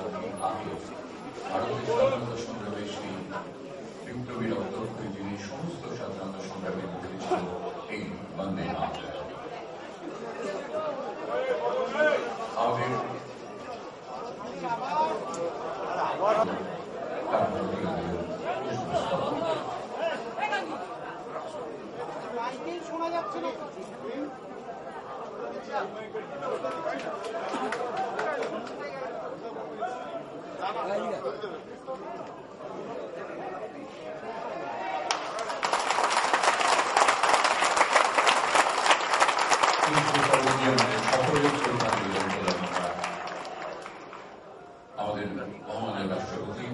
শতাব্দী আগে ভারতের স্বাধীনতা সংগ্রামে সেই বিপ্লবী রক্তক্ষয়ী যিনি সমস্ত স্বাধীনতা সংগ্রামে ঘটেছিল এই বন্দে মাতরম। আমাদের শোনা যাচ্ছে না। আমাদের মহামান্য রাষ্ট্রপতি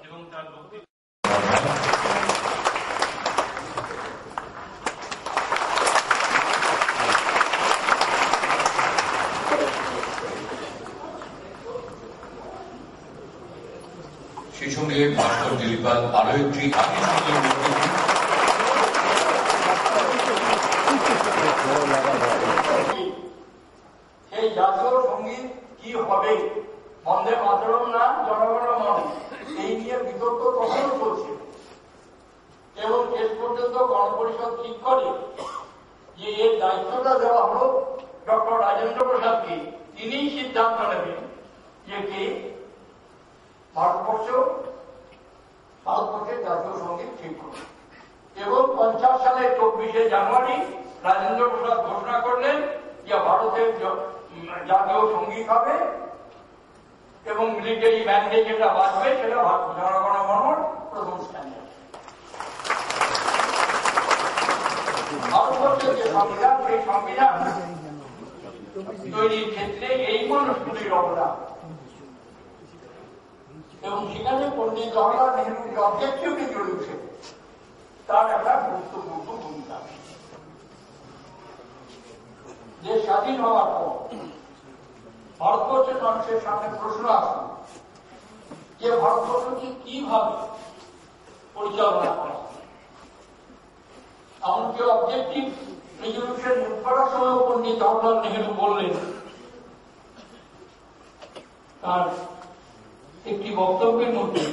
এবং তার সেই সঙ্গে ভাস্কর দিলীপাল আরো একটি সেই জাতীয় সঙ্গীত কি হবে, বন্দে মাতরম না জনগণ মন, এই নিয়ে বিতর্ক তখনও চলছে এবং শেষ পর্যন্ত গণপরিষদ ঠিক করে যে এর দায়িত্বটা দেওয়া হলো ডক্টর রাজেন্দ্র প্রসাদকে। তিনিই সিদ্ধান্ত নেবেন যে কে ভারতবর্ষের জাতীয় সঙ্গীত ঠিক করবে। এবং 50 সালের 24শে জানুয়ারি রাজেন্দ্র প্রসাদ ঘোষণা করলেন যে ভারতের জাতীয় সঙ্গীত হবে এবং মিলিটারি ব্যান্ডে যেটা বাজবে সেটা জনগণ মন প্রথম স্ট্যান্ডার্ড। ভারতবর্ষের যে সংবিধান, সেই সংবিধান তৈরির ক্ষেত্রে এই মানুষগুলির অবদান এবং সেখানে পণ্ডিত জওহরলাল নেহরু যে অবজেক্টিভটি জড়িয়েছে তার একটা গুরুত্বপূর্ণ ভূমিকা। দেশ স্বাধীন হওয়ার পর ভারতবর্ষের মানুষের সামনে প্রশ্ন আসে যে ভারতবর্ষকে কিভাবে পরিচালনা করা, এমনকি অবজেক্টিভ রেজলিউশন মুখ করার সময় পণ্ডিত জওহরলাল নেহরু বললেন, তার একটি বক্তব্যের মধ্যে